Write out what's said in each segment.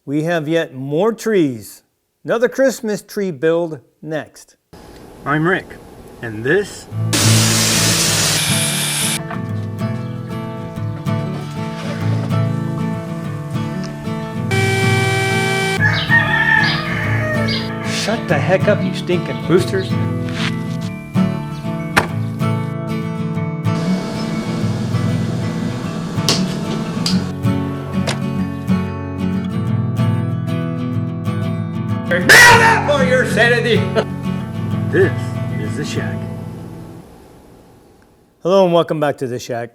We have yet more trees. Another Christmas tree build next. I'm Rick, and this shut the heck up, you stinking roosters. Nailed it for your sanity. This is the shack. Hello and welcome back to the shack.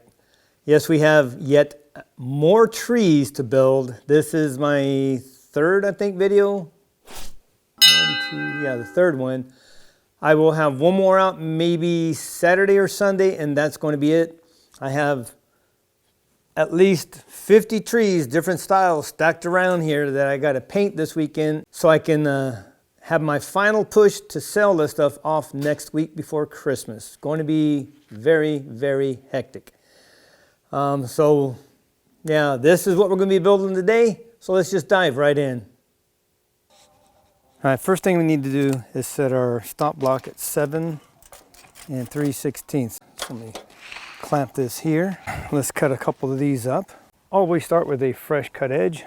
Yes, we have yet more trees to build. This is my third, I think, video. The third one. I will have one more out maybe Saturday or Sunday, and that's going to be it. I have at least 50 trees, different styles, stacked around here that I got to paint this weekend so I can have my final push to sell this stuff off next week before Christmas. It's going to be very, very hectic. So yeah, this is what we're going to be building today. So let's just dive right in. All right, first thing we need to do is set our stop block at 7 3/16. So let me clamp this here. Let's cut a couple of these up. Always start with a fresh cut edge.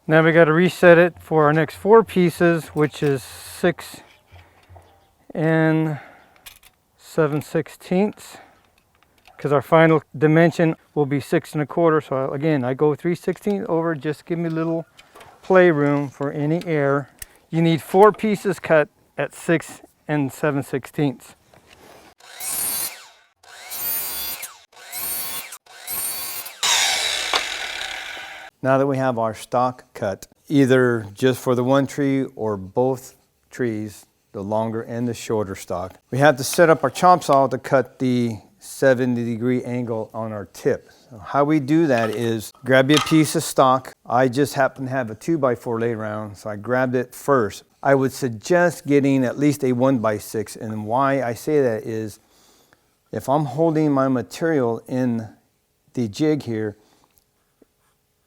Now we got to reset it for our next 4 pieces, which is 6 7/16. Because our final dimension will be 6 1/4. So again, I go 3/16 over, just give me a little playroom for any air. You need 4 pieces cut at 6 7/16. Now that we have our stock cut, either just for the one tree or both trees, the longer and the shorter stock, we have to set up our Chopsaw to cut the 70-degree angle on our tip. So how we do that is grab you a piece of stock. I just happen to have a 2x4 laid around, so I grabbed it first. I would suggest getting at least a 1x6, and why I say that is if I'm holding my material in the jig here,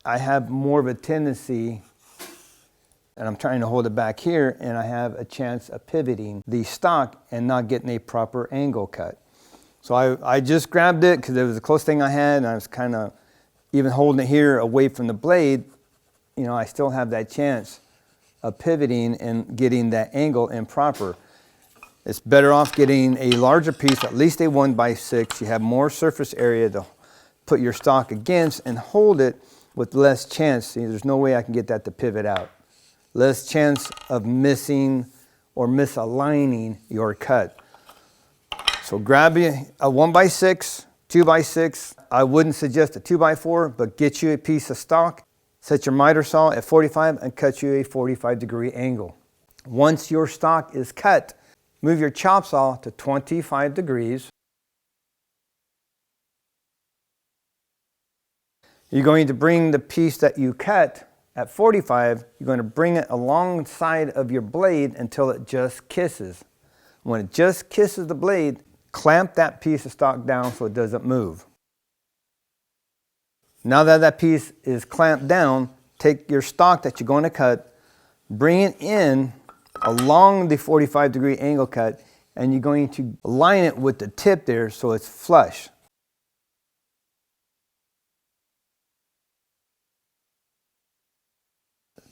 I have more of a tendency, and I'm trying to hold it back here, and I have a chance of pivoting the stock and not getting a proper angle cut. So I just grabbed it because it was the closest thing I had, and I was kind of, even holding it here away from the blade, you know, I still have that chance of pivoting and getting that angle improper. It's better off getting a larger piece, at least a 1x6. You have more surface area to put your stock against and hold it with less chance. See, there's no way I can get that to pivot out. Less chance of missing or misaligning your cut. So grab you a 1x6, 2x6. I wouldn't suggest a 2x4, but get you a piece of stock, set your miter saw at 45 and cut you a 45-degree angle. Once your stock is cut, move your chop saw to 25 degrees. You're going to bring the piece that you cut at 45, you're going to bring it alongside of your blade until it just kisses. When it just kisses the blade, clamp that piece of stock down so it doesn't move. Now that that piece is clamped down, take your stock that you're going to cut, bring it in along the 45-degree angle cut, and you're going to align it with the tip there so it's flush.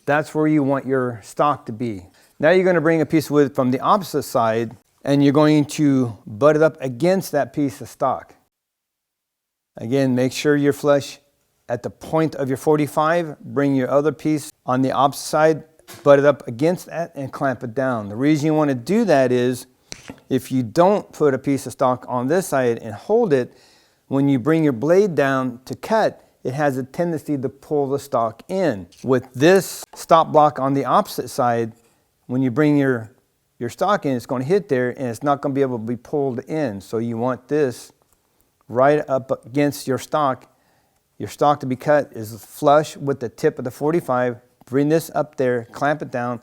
That's where you want your stock to be. Now you're going to bring a piece of wood from the opposite side, and you're going to butt it up against that piece of stock. Again, make sure you're flush at the point of your 45. Bring your other piece on the opposite side, butt it up against that, and clamp it down. The reason you want to do that is if you don't put a piece of stock on this side and hold it, when you bring your blade down to cut, it has a tendency to pull the stock in. With this stop block on the opposite side, when you bring your stock in, it's going to hit there and it's not going to be able to be pulled in. So you want this right up against your stock. Your stock to be cut is flush with the tip of the 45. Bring this up there, clamp it down,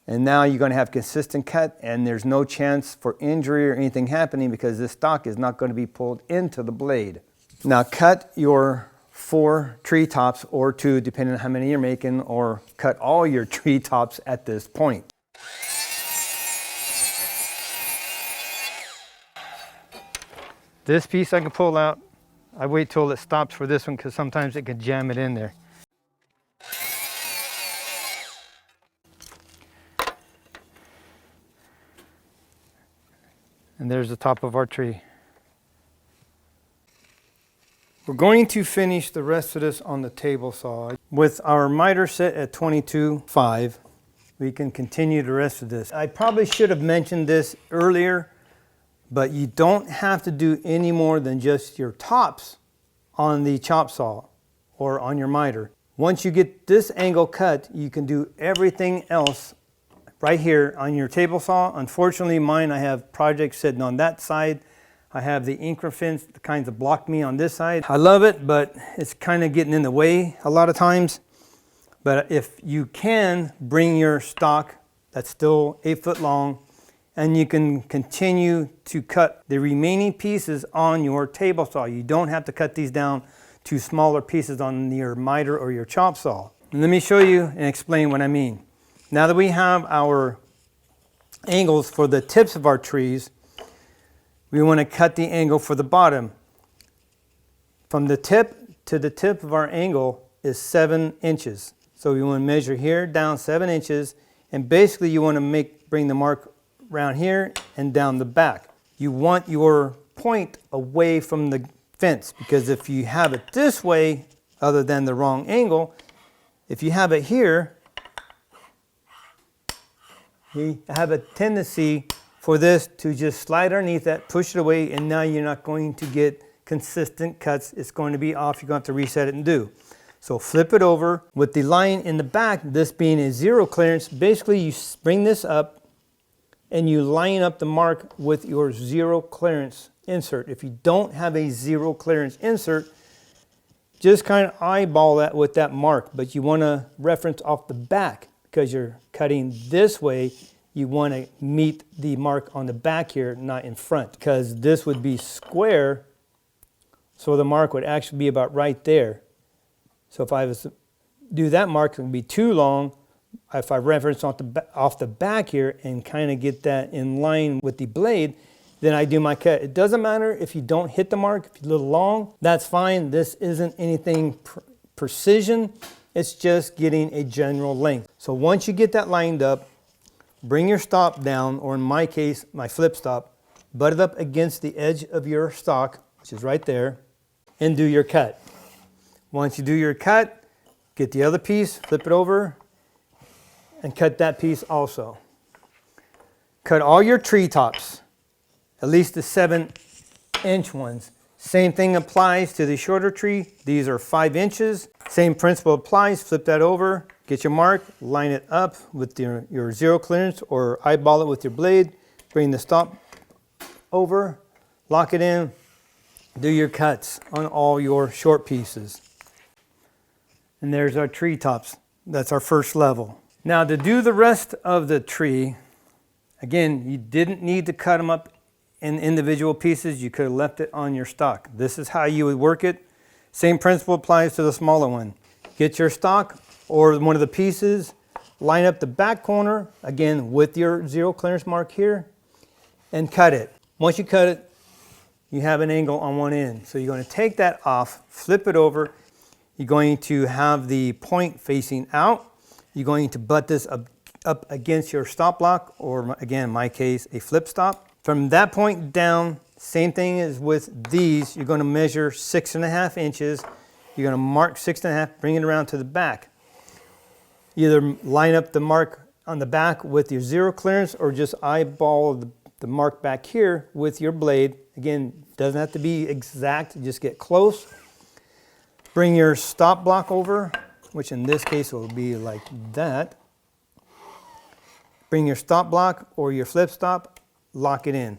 And now you're going to have consistent cut, and there's no chance for injury or anything happening because this stock is not going to be pulled into the blade. Now cut your 4 tree tops or 2, depending on how many you're making, or cut all your tree tops at this point. This piece I can pull out. I wait till it stops for this one because sometimes it can jam it in there. And there's the top of our tree. We're going to finish the rest of this on the table saw. With our miter set at 22.5, we can continue the rest of this. I probably should have mentioned this earlier, but you don't have to do any more than just your tops on the chop saw or on your miter. Once you get this angle cut, you can do everything else right here on your table saw. Unfortunately, mine, I have projects sitting on that side. I have the increfence, the kinds that block me on this side. I love it, but it's kind of getting in the way a lot of times. But if you can bring your stock that's still 8 foot long, and you can continue to cut the remaining pieces on your table saw. You don't have to cut these down to smaller pieces on your miter or your chop saw. And let me show you and explain what I mean. Now that we have our angles for the tips of our trees, we want to cut the angle for the bottom. From the tip to the tip of our angle is 7 inches. So we want to measure here down 7 inches, and basically you want to bring the mark around here and down the back. You want your point away from the fence, because if you have it this way, other than the wrong angle, if you have it here, you have a tendency for this to just slide underneath that, push it away, and now you're not going to get consistent cuts. It's going to be off. You're going to have to reset it and do. So flip it over with the line in the back, this being a 0 clearance. Basically, you bring this up and you line up the mark with your 0 clearance insert. If you don't have a 0 clearance insert, just kind of eyeball that with that mark, but you want to reference off the back because you're cutting this way. You want to meet the mark on the back here, not in front, because this would be square, so the mark would actually be about right there. So if I was to do that mark, it would be too long. If I reference off the back here and kind of get that in line with the blade, then I do my cut. It doesn't matter if you don't hit the mark, if you're a little long, that's fine. This isn't anything precision. It's just getting a general length. So once you get that lined up, bring your stop down, or in my case, my flip stop, butt it up against the edge of your stock, which is right there, and do your cut. Once you do your cut, get the other piece, flip it over, and cut that piece also. Cut all your tree tops, at least the 7-inch ones. Same thing applies to the shorter tree. These are 5 inches. Same principle applies. Flip that over, get your mark, line it up with your 0 clearance, or eyeball it with your blade. Bring the stop over, lock it in, do your cuts on all your short pieces. And there's our tree tops. That's our first level. Now to do the rest of the tree, again, you didn't need to cut them up in individual pieces. You could have left it on your stock. This is how you would work it. Same principle applies to the smaller one. Get your stock or one of the pieces, line up the back corner, again with your 0 clearance mark here, and cut it. Once you cut it, you have an angle on one end. So you're going to take that off, flip it over. You're going to have the point facing out. You're going to butt this up against your stop block, or again, in my case, a flip stop. From that point down, same thing as with these, you're going to measure 6.5 inches. You're going to mark 6.5, bring it around to the back. Either line up the mark on the back with your 0 clearance, or just eyeball the mark back here with your blade. Again, doesn't have to be exact, just get close. Bring your stop block over, which in this case will be like that. Bring your stop block or your flip stop, lock it in.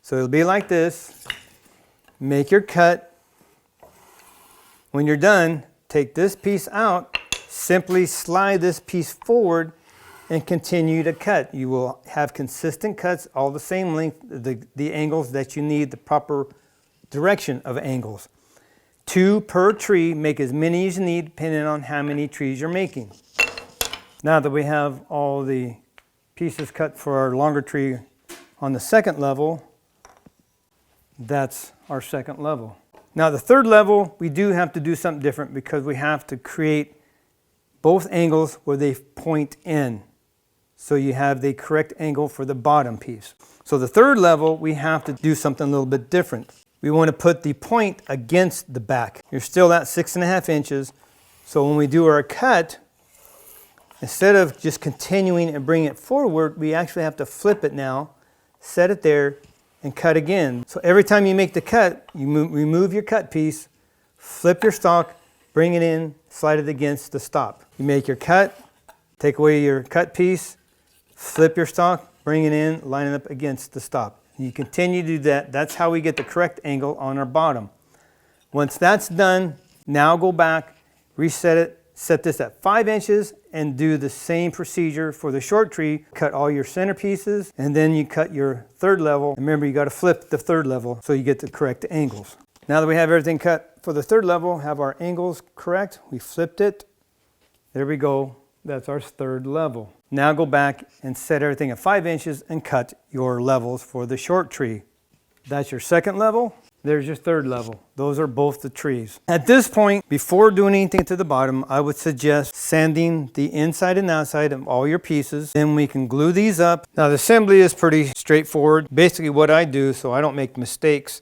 So it'll be like this. Make your cut. When you're done, take this piece out, simply slide this piece forward and continue to cut. You will have consistent cuts, all the same length, the angles that you need, the proper direction of angles. 2 per tree, make as many as you need depending on how many trees you're making. Now that we have all the pieces cut for our longer tree on the second level, that's our second level. Now the third level, we do have to do something different because we have to create both angles where they point in. So you have the correct angle for the bottom piece. So the third level, we have to do something a little bit different. We want to put the point against the back. You're still at 6.5 inches. So when we do our cut, instead of just continuing and bringing it forward, we actually have to flip it now, set it there, and cut again. So every time you make the cut, you remove your cut piece, flip your stalk, bring it in, slide it against the stop. You make your cut, take away your cut piece, flip your stalk, bring it in, line it up against the stop. You continue to do that. That's how we get the correct angle on our bottom. Once that's done, now go back, reset it, set this at 5 inches, and do the same procedure for the short tree. Cut all your center pieces, and then you cut your third level. And remember, you got to flip the third level so you get the correct angles. Now that we have everything cut for the third level, have our angles correct, we flipped it. There we go. That's our third level. Now go back and set everything at 5 inches and cut your levels for the short tree. That's your second level. There's your third level. Those are both the trees. At this point, before doing anything to the bottom, I would suggest sanding the inside and outside of all your pieces. Then we can glue these up. Now the assembly is pretty straightforward. Basically what I do, so I don't make mistakes,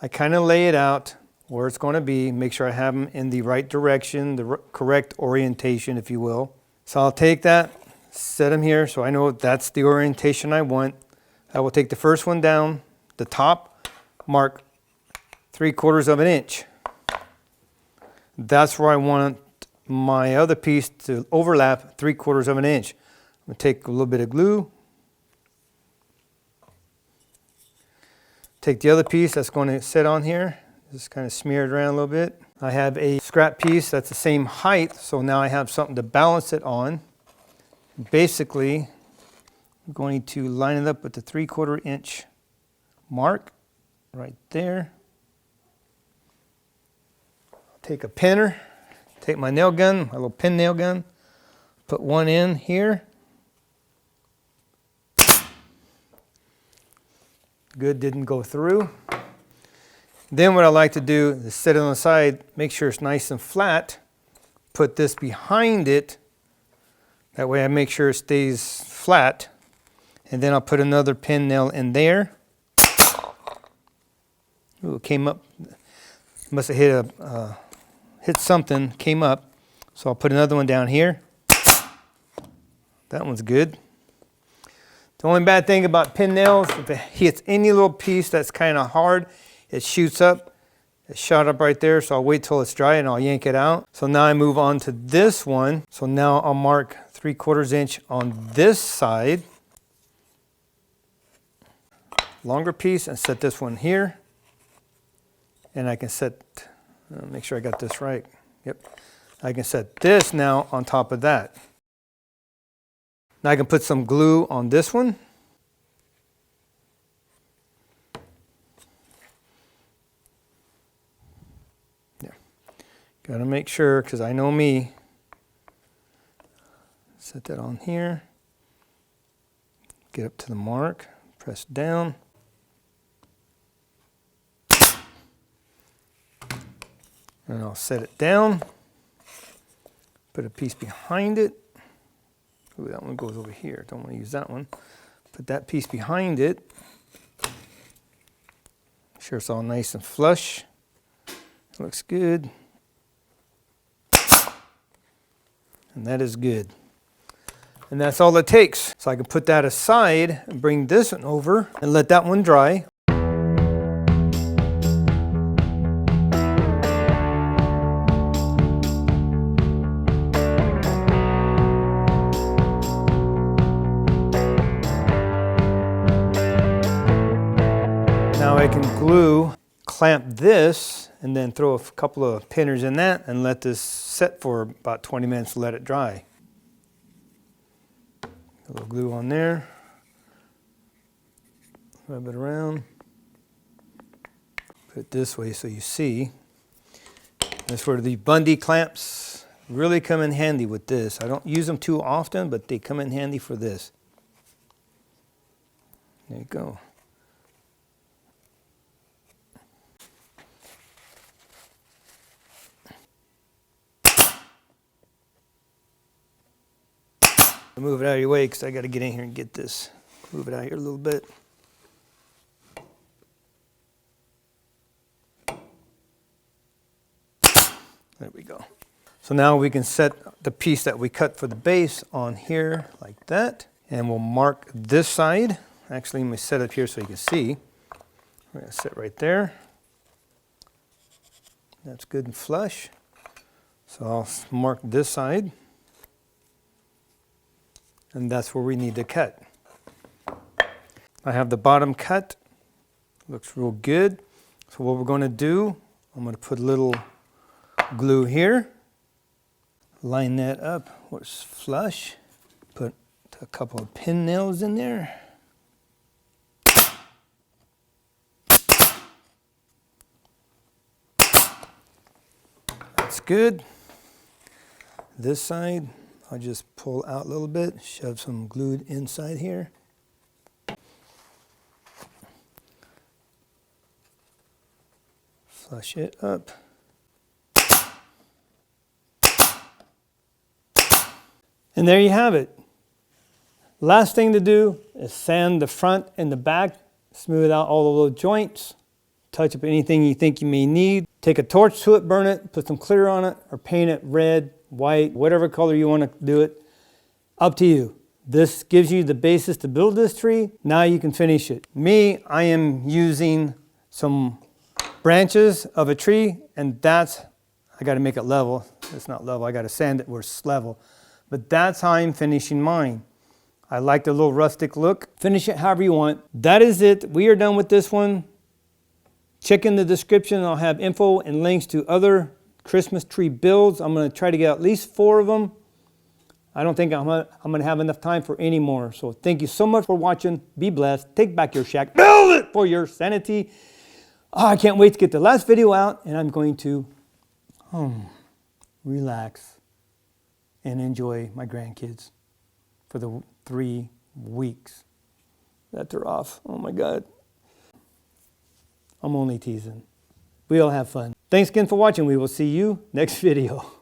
I kind of lay it out where it's going to be, make sure I have them in the right direction, the correct orientation, if you will. So I'll take that, set them here so I know that's the orientation I want. I will take the first one down, the top, mark 3/4 of an inch. That's where I want my other piece to overlap 3/4 of an inch. I'm going to take a little bit of glue. Take the other piece that's going to sit on here. Just kind of smear it around a little bit. I have a scrap piece that's the same height, so now I have something to balance it on. Basically, I'm going to line it up with the 3/4 inch mark right there. Take a pinner, take my nail gun, my little pin nail gun, put one in here. Good, didn't go through. Then what I like to do is set it on the side, make sure it's nice and flat, put this behind it. That way I make sure it stays flat. And then I'll put another pin nail in there. Ooh, it came up. Must have hit something, came up. So I'll put another one down here. That one's good. The only bad thing about pin nails, if it hits any little piece that's kind of hard, it shoots up. It shot up right there, so I'll wait till it's dry and I'll yank it out. So now I move on to this one. So now I'll mark 3/4 inch on this side. Longer piece, and set this one here. And I can set, make sure I got this right. Yep. I can set this now on top of that. Now I can put some glue on this one. Yeah. Got to make sure, because I know me. Set that on here. Get up to the mark. Press down. And I'll set it down. Put a piece behind it. Ooh, that one goes over here. Don't want to use that one. Put that piece behind it. Make sure it's all nice and flush. Looks good. And that is good. And that's all it takes. So I can put that aside and bring this one over and let that one dry. Now I can glue, clamp this, and then throw a couple of pinners in that and let this set for about 20 minutes to let it dry. A little glue on there. Rub it around. Put it this way so you see. That's where the Bundy clamps really come in handy with this. I don't use them too often, but they come in handy for this. There you go. Move it out of your way because I got to get in here and get this. Move it out here a little bit. There we go. So now we can set the piece that we cut for the base on here like that. And we'll mark this side. Actually, let me set it here so you can see. We're going to sit right there. That's good and flush. So I'll mark this side. And that's where we need to cut. I have the bottom cut. Looks real good. So what we're going to do, I'm going to put a little glue here. Line that up where it's flush. Put a couple of pin nails in there. That's good. This side, I'll just pull out a little bit, shove some glue inside here. Flush it up. And there you have it. Last thing to do is sand the front and the back, smooth out all the little joints, touch up anything you think you may need. Take a torch to it, burn it, put some clear on it, or paint it red, white, whatever color you want to do it. Up to you. This gives you the basis to build this tree. Now you can finish it. Me, I am using some branches of a tree, and I got to make it level. It's not level, I got to sand it where it's level. But that's how I'm finishing mine. I like the little rustic look. Finish it however you want. That is it. We are done with this one. Check in the description. I'll have info and links to other Christmas tree builds. I'm going to try to get at least 4 of them. I don't think I'm going to have enough time for any more. So thank you so much for watching. Be blessed. Take back your shack. Build it for your sanity. Oh, I can't wait to get the last video out, and I'm going to relax and enjoy my grandkids for the 3 weeks that they're off. Oh my God. I'm only teasing. We all have fun. Thanks again for watching. We will see you next video.